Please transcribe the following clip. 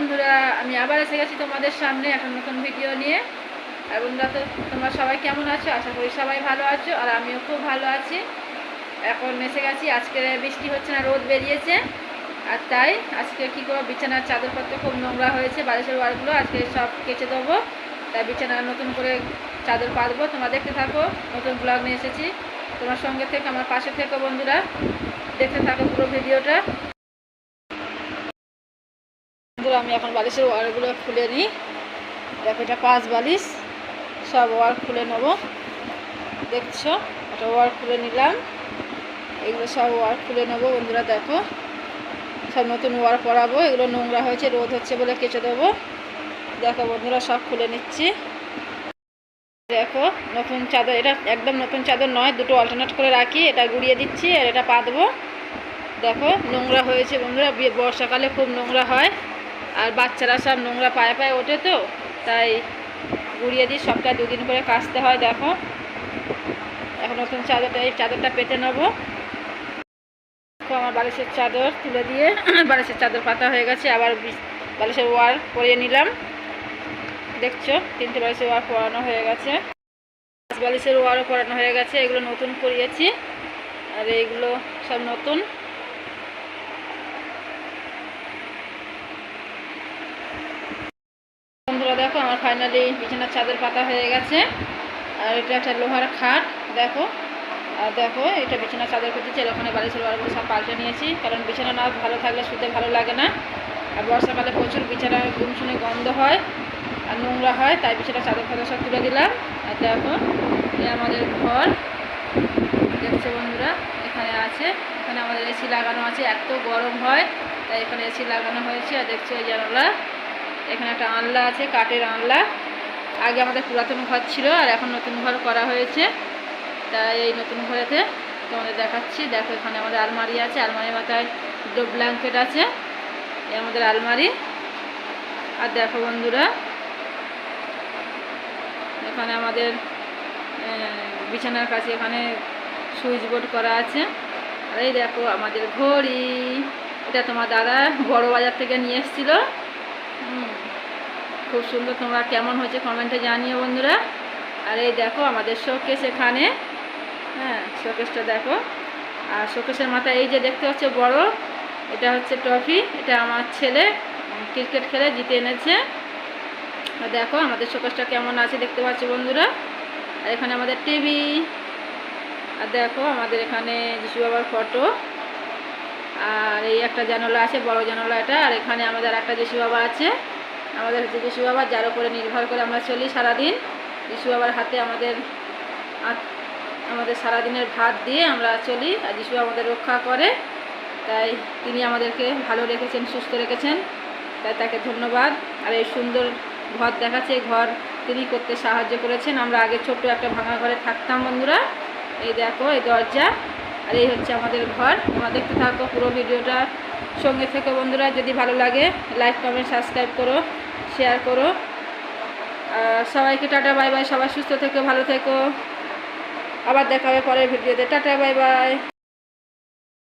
বন্ধুরা, আমি আবার এসে গেছি তোমাদের সামনে একটা নতুন ভিডিও নিয়ে। আর বন্ধুরা, তো তোমরা সবাই কেমন আছো? আশা করি সবাই ভালো আছো, আর আমিও খুব ভালো আছি। এখন এসে গেছি, আজকে বৃষ্টি হচ্ছে না, রোদ বেরিয়েছে। আর তাই আজকে কী করবো, বিছানার চাদরপত্র খুব নোংরা হয়েছে, বালিশের ওয়ারগুলো আজকে সব কেচে দেবো। তাই বিছানা নতুন করে চাদর পাতবো। তোমরা দেখতে থাকো, নতুন ব্লগ নিয়ে এসেছি। তোমার সঙ্গে থেকে আমার পাশে থেকো বন্ধুরা, দেখতে থাকো পুরো ভিডিওটা। আমি এখন বালিশের ওয়ারগুলো খুলে নিই। দেখো, এটা 5 বালিশ, সব ওয়ার খুলে নেবো। দেখছো, এটা ওয়ার খুলে নিলাম। এগুলো সব ওয়ার খুলে নেবো বন্ধুরা। দেখো, সব নতুন ওয়ার পরাবো। এগুলো নোংরা হয়েছে, রোদ হচ্ছে বলে কেচে দেবো। দেখো বন্ধুরা, সব খুলে নিচ্ছি। দেখো, নতুন চাদর, এটা একদম নতুন চাদর নয়, দুটো অল্টারনেট করে রাখি। এটা গুড়িয়ে দিচ্ছি আর এটা পাতবো। দেখো, নোংরা হয়েছে বন্ধুরা, বর্ষাকালে খুব নোংরা হয়, আর বাচ্চারা সব নোংরা পায়ে পায়ে ওঠে, তো তাই গুড়িয়ে দিই। সপ্তাহে 2 দিন করে কাচতে হয়। দেখো, এখন নতুন চাদরটা, এই চাদরটা পেতে নেবো। আমার বালিশের চাদর তুলে দিয়ে বালিশের চাদর পাতা হয়ে গেছে। আবার বালিশের ওয়ার পরিয়ে নিলাম। দেখছো, 3টে বালিশের ওয়ার পরানো হয়ে গেছে। 5 বালিশের ওয়ারও পরানো হয়ে গেছে। এগুলো নতুন করিয়েছি, আর এইগুলো সব নতুন। বন্ধুরা দেখো, আমার ফাইনালি বিছানার চাদর পাতা হয়ে গেছে। আর এটা একটা লোহার খাট। দেখো, আর দেখো, এটা বিছানার চাদর পেতেছি। আর ওখানে বালিশের ওয়ারগুলো সব পাল্টে নিয়েছি, কারণ বিছানা না ভালো থাকলে শুতে ভালো লাগে না। আর বর্ষাকালে প্রচুর বিছানা গুমসুনি গন্ধ হয় আর নোংরা হয়, তাই বিছানার চাদর ফাদর সব তুলে দিলাম। আর দেখো, এই আমাদের ঘর। দেখছো বন্ধুরা, এখানে আছে, এখানে আমাদের এসি লাগানো আছে। এত গরম হয়, তাই এখানে এসি লাগানো হয়েছে। আর দেখছো, এই জানালা, এখানে একটা আনলা আছে, কাঠের আনলা। আগে আমাদের পুরাতন ঘর ছিল, আর এখন নতুন ঘর করা হয়েছে। তাই এই নতুন ঘরেতে তোমাদের দেখাচ্ছি। দেখো, এখানে আমাদের আলমারি আছে, আলমারির মাথায় 2 ব্ল্যাঙ্কেট আছে। এই আমাদের আলমারি। আর দেখো বন্ধুরা, এখানে আমাদের বিছানার কাছে এখানে সুইচ বোর্ড করা আছে। আর এই দেখো আমাদের ঘড়ি, এটা তোমার দাদা বড় বাজার থেকে নিয়ে এসেছিলো। খুব সুন্দর। তোমরা কেমন হয়েছে কমেন্টে জানিও বন্ধুরা। আর এই দেখো আমাদের শোকেস এখানে। হ্যাঁ, শোকেসটা দেখো। আর শোকেসের মাথায় এই যে দেখতে হচ্ছে বড়, এটা হচ্ছে ট্রফি। এটা আমার ছেলে ক্রিকেট খেলে জিতে এনেছে। আর দেখো আমাদের শোকেসটা কেমন আছে দেখতে পাচ্ছ বন্ধুরা। আর এখানে আমাদের টিভি। আর দেখো আমাদের এখানে যিশু বাবার ফটো। আর এই একটা জানালা আছে, বড় জানালা এটা। আর এখানে আমাদের একটা যিশু বাবা আছে। আমাদের হচ্ছে যিশু বাবা, যার উপরে নির্ভর করে আমরা চলি সারাদিন। যিশু বাবার হাতে আমাদের সারাদিনের ভাত দিয়ে আমরা চলি, আর যিশু আমাদের রক্ষা করে। তাই তিনি আমাদেরকে ভালো রেখেছেন, সুস্থ রেখেছেন, তাই তাকে ধন্যবাদ। আর এই সুন্দর ঘর দেখাচ্ছে, ঘর তিনি করতে সাহায্য করেছেন। আমরা আগে ছোট্ট একটা ভাঙা ঘরে থাকতাম বন্ধুরা। এই দেখো, এই দরজা, আর এই হচ্ছে আমাদের ঘর। তোমরা দেখতে থাকো পুরো ভিডিওটা, সঙ্গে থেকে বন্ধুরা। যদি ভালো লাগে লাইক, কমেন্ট, সাবস্ক্রাইব করো, শেয়ার করো। সবাইকে টাটা বাই বাই। সবাই সুস্থ থেকো, ভালো থেকো। আবার দেখা হবে পরের ভিডিওতে। Tata bye bye.